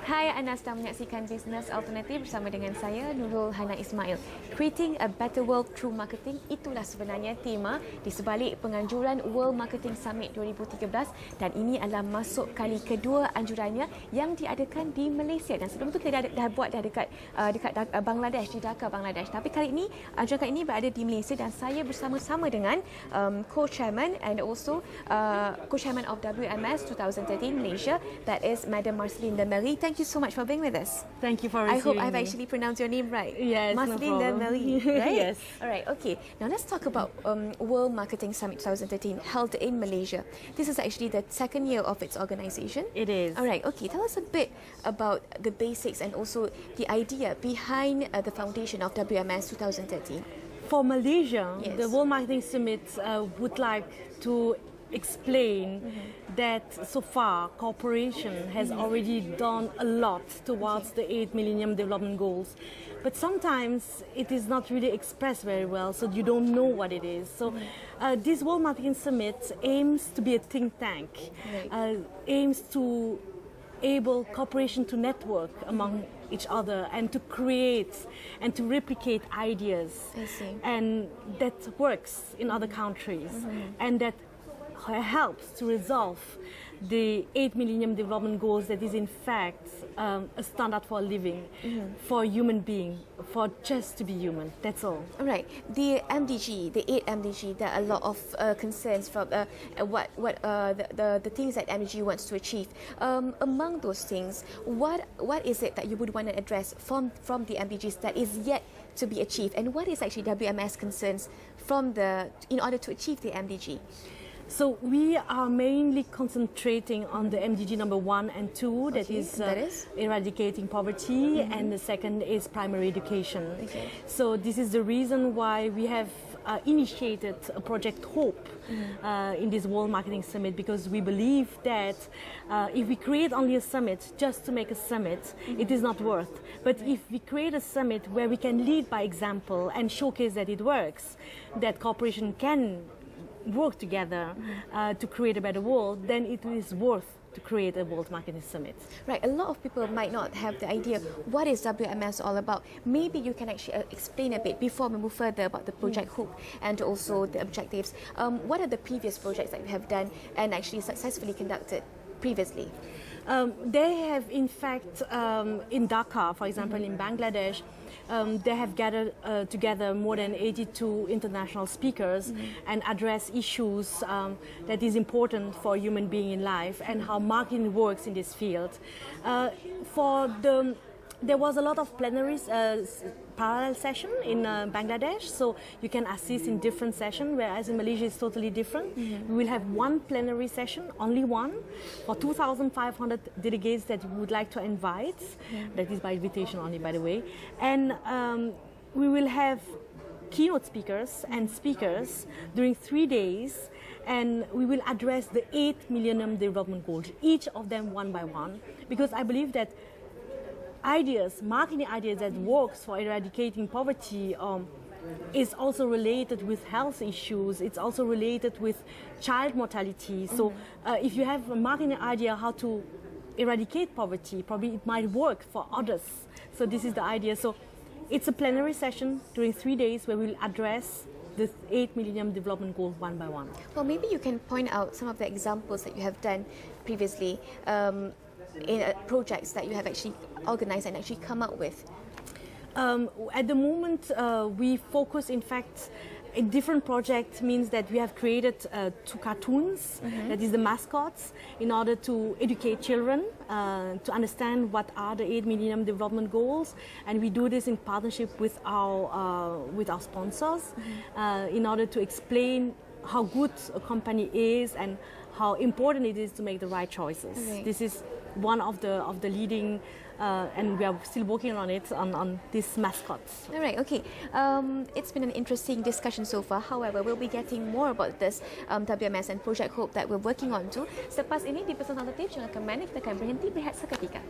Hai, anda sedang menyaksikan Bisnes Alternatif bersama dengan saya, Nurul Hana Ismail. Creating a better world through marketing, itulah sebenarnya tema di sebalik penganjuran World Marketing Summit 2013 dan ini adalah masuk kali kedua anjurannya yang diadakan di Malaysia dan sebelum tu kita dah buat dekat Bangladesh, di Dhaka, Bangladesh. Tapi kali ini, anjuran kali ini berada di Malaysia dan saya bersama-sama dengan co-chairman and also co-chairman of WMS 2013 Malaysia, that is Madam Marceline Lemeli. Thank you so much for being with us. Thank you for I hope receiving I've me. actually pronounced your name right. Yes, Marceline no problem. Lemeli, right? Yes. All right, okay. Now let's talk about World Marketing Summit 2013 held in Malaysia. This is actually the second year of its organisation. It is. All right, okay. Tell us a bit about the basics and also the idea behind the foundation of WMS 2013. For Malaysia, Yes. the World Marketing Summit would like to explain that so far cooperation has already done a lot towards the 8 Millennium Development Goals. But sometimes it is not really expressed very well, so you don't know what it is. So this World Marketing Summit aims to be a think tank, aims to able cooperation to network among each other and to create and to replicate ideas. I see. And that works in other countries and that helps to resolve the 8 Millennium Development Goals that is in fact a standard for living, for human being, for just to be human. That's all. All right, the MDG, the 8 MDG, there are a lot of concerns from the things that MDG wants to achieve. Among those things, what is it that you would want to address from the MDGs that is yet to be achieved, and what is actually WMS concerns in order to achieve the MDG? So we are mainly concentrating on the MDG number 1 and 2, that is eradicating poverty, and the second is primary education. Okay. So this is the reason why we have initiated a project Hope in this World Marketing Summit, because we believe that if we create only a summit just to make a summit, it is not worth. But if we create a summit where we can lead by example and showcase that it works, that cooperation can work together to create a better world, then it is worth to create a World Marketing Summit. Right, a lot of people might not have the idea what is WMS all about. Maybe you can actually explain a bit before we move further about the Project Hoop and also the objectives. What are the previous projects that you have done and actually successfully conducted previously? They have, in fact, in Dhaka, for example, in Bangladesh, they have gathered together more than 82 international speakers and address issues that is important for a human being in life and how marketing works in this field. There was a lot of plenary parallel session in Bangladesh, so you can assist in different sessions, whereas in Malaysia it's totally different. We will have one plenary session, only one, for 2,500 delegates that we would like to invite. That is by invitation only, by the way. And we will have keynote speakers and speakers during 3 days, and we will address the 8 Millennium Development Goals, each of them one by one, because I believe that marketing ideas that works for eradicating poverty is also related with health issues. It's also related with child mortality. So if you have a marketing idea how to eradicate poverty, probably it might work for others. So this is the idea. So it's a plenary session during 3 days where we'll address the 8 Millennium Development Goals one by one. Well, maybe you can point out some of the examples that you have done previously in projects that you have actually organized and actually come up with. At the moment, we focus, in fact, a different project means that we have created 2 cartoons, that is the mascots, in order to educate children to understand what are the 8 Millennium Development Goals, and we do this in partnership with our sponsors in order to explain how good a company is and how important it is to make the right choices. Right. This is one of the leading, and we are still working on it, on these mascots. All right, okay. It's been an interesting discussion so far. However, we'll be getting more about this WMS and Project Hope that we're working on too. Selepas ini di Bisnes Alternatif, jangan ke mana, kita akan berhenti berehat seketika.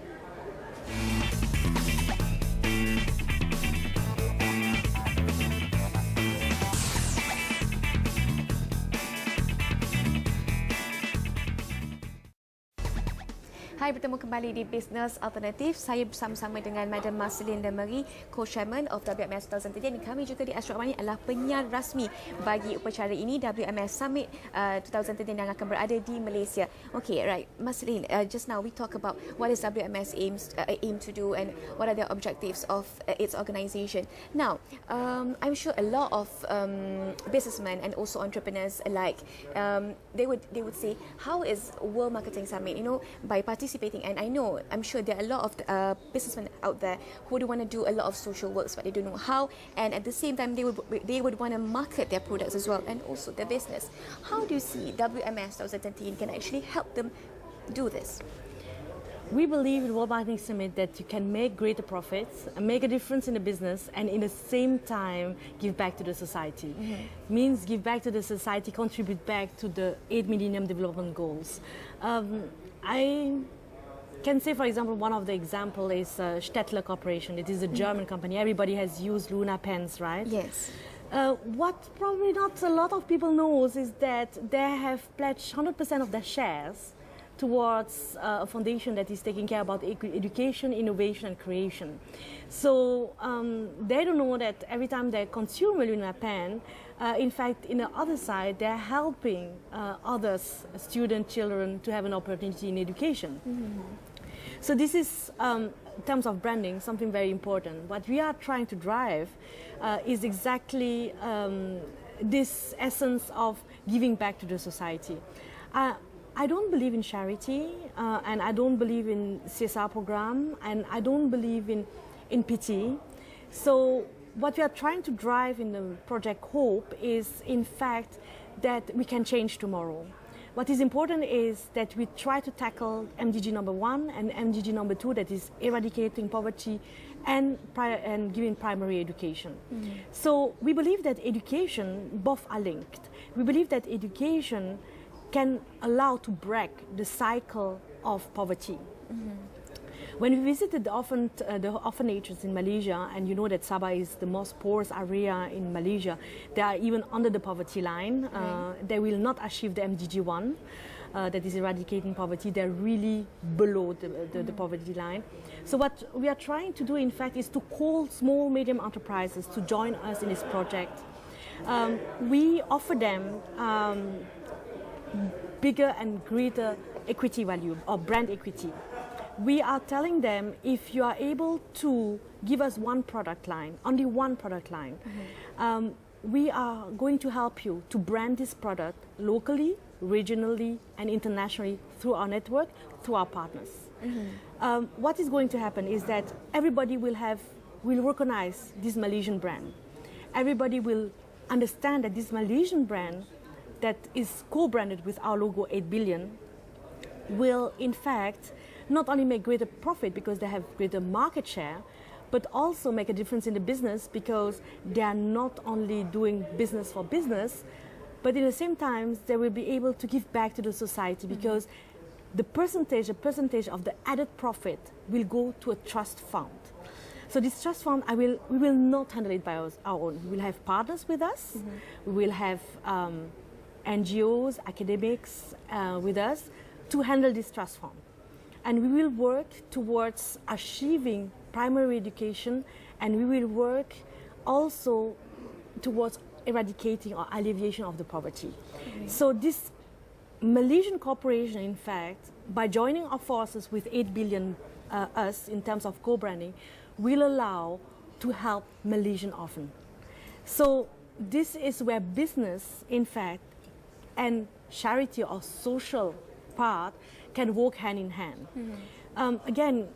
Hai, bertemu kembali di Bisnes Alternatif. Saya bersama-sama dengan Madam Marceline Demery, Co-Chairman of WMS 2013, dan kami juga di Astro Amani adalah penyiar rasmi bagi upacara ini, WMS Summit 2013 yang akan berada di Malaysia. Okay, right. Marceline, just now we talk about what is WMS aim to do and what are the objectives of its organisation. Now, I'm sure a lot of businessmen and also entrepreneurs alike, they would say, how is World Marketing Summit, by participating, and I'm sure there are a lot of businessmen out there who would want to do a lot of social works, but they don't know how, and at the same time they would want to market their products as well and also their business. How do you see WMS 2013 can actually help them do this? We believe in World Marketing Summit that you can make greater profits, make a difference in the business, and in the same time give back to the society. Means give back to the society, contribute back to the 8 Millennium Development Goals. I can say, for example, one of the example is Stettler Corporation. It is a German company. Everybody has used Luna pens, right? Yes. What probably not a lot of people knows is that they have pledged 100% of their shares towards a foundation that is taking care about education, innovation, and creation. So they don't know that every time they consume a Luna pen, in fact, in the other side, they're helping others, students, children, to have an opportunity in education. So this is, in terms of branding, something very important. What we are trying to drive is exactly this essence of giving back to the society. I don't believe in charity, and I don't believe in CSR program, and I don't believe in pity. So what we are trying to drive in the Project Hope is, in fact, that we can change tomorrow. What is important is that we try to tackle MDG number 1 and MDG number 2, that is eradicating poverty and giving primary education. So we believe that education, both are linked. We believe that education can allow to break the cycle of poverty. When we visited the orphanages in Malaysia, and you know that Sabah is the most poorest area in Malaysia, they are even under the poverty line. They will not achieve the MDG 1, that is eradicating poverty. They're really below the poverty line. So what we are trying to do, in fact, is to call small, medium enterprises to join us in this project. We offer them bigger and greater equity value or brand equity. We are telling them, if you are able to give us one product line, only one product line, we are going to help you to brand this product locally, regionally, and internationally through our network, through our partners. What is going to happen is that everybody will recognize this Malaysian brand. Everybody will understand that this Malaysian brand that is co-branded with our logo 8 billion will, in fact, not only make greater profit because they have greater market share, but also make a difference in the business because they are not only doing business for business, but in the same time they will be able to give back to the society because the percentage of the added profit will go to a trust fund. So this trust fund, we will not handle it by our own. We will have partners with us. We will have NGOs, academics with us to handle this trust fund. And we will work towards achieving primary education, and we will work also towards eradicating or alleviation of the poverty. So this Malaysian corporation, in fact, by joining our forces with 8 billion us in terms of co-branding, will allow to help Malaysian orphan. So this is where business, in fact, and charity or social part can walk hand in hand. Again,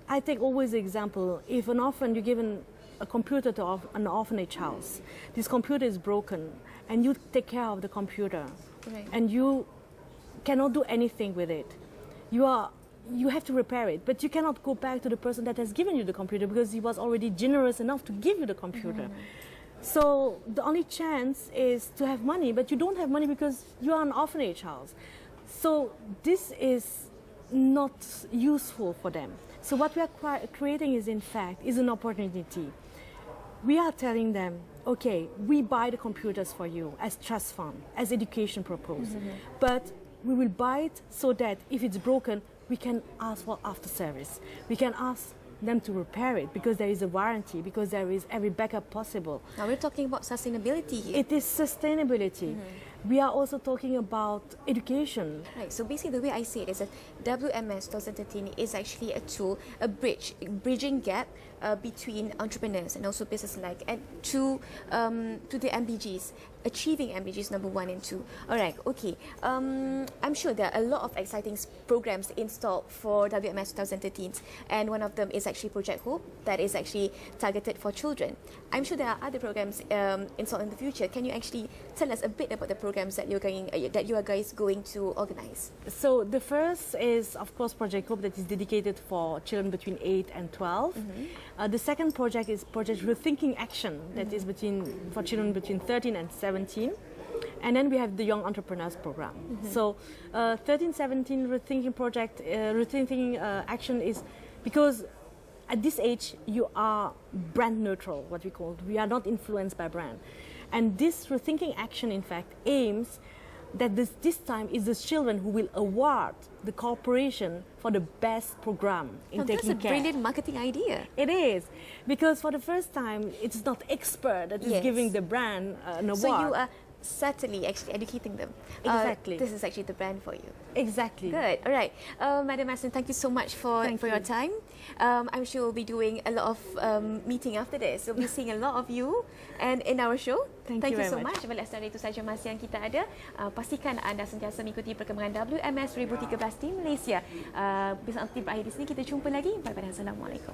I take always the example, if an orphan, you give a computer to an orphanage house, this computer is broken, and you take care of the computer, and you cannot do anything with it. You have to repair it, but you cannot go back to the person that has given you the computer because he was already generous enough to give you the computer. So the only chance is to have money, but you don't have money because you are an orphanage house. So this is not useful for them. So what we are creating is, in fact, is an opportunity. We are telling them, okay, we buy the computers for you as trust fund, as education purpose, but we will buy it so that if it's broken, we can ask for after service. We can ask them to repair it because there is a warranty, because there is every backup possible. Now we're talking about sustainability here. It is sustainability. We are also talking about education. Right, so basically the way I see it is that WMS 2013 is actually a tool, a bridging gap between entrepreneurs and also business alike, and to the MBGs, achieving MBGs number 1 and 2. Alright, okay. I'm sure there are a lot of exciting programs installed for WMS 2013, and one of them is actually Project Hope, that is actually targeted for children. I'm sure there are other programs installed in the future. Can you actually tell us a bit about the programs that you are guys going to organize? So the first is, of course, Project Hope, that is dedicated for children between 8 and 12. The second project is Project Rethinking Action, that is for children between 13 and 17. And then we have the Young Entrepreneurs Program. So 13-17 Rethinking Project, Rethinking Action is because at this age you are brand neutral, what we call. We are not influenced by brand. And this Rethinking Action, in fact, aims that this time is the children who will award the corporation for the best program in taking care. That's a brilliant marketing idea. It is, because for the first time, it's not expert that is giving the brand an award. So you are certainly actually educating them. Exactly. This is actually the brand for you. Exactly. Good. All right. Madam Aslan, thank you so much for your time. I'm sure we'll be doing a lot of meeting after this. We'll be seeing a lot of you and in our show. Thank you you very so much. much. Baiklah, secara itu saja masa yang kita ada. Pastikan anda sentiasa mengikuti perkembangan WMS 2013 di Malaysia. Bisnes Alternatif berakhir di sini. Kita jumpa lagi. Bye-bye dan Assalamualaikum.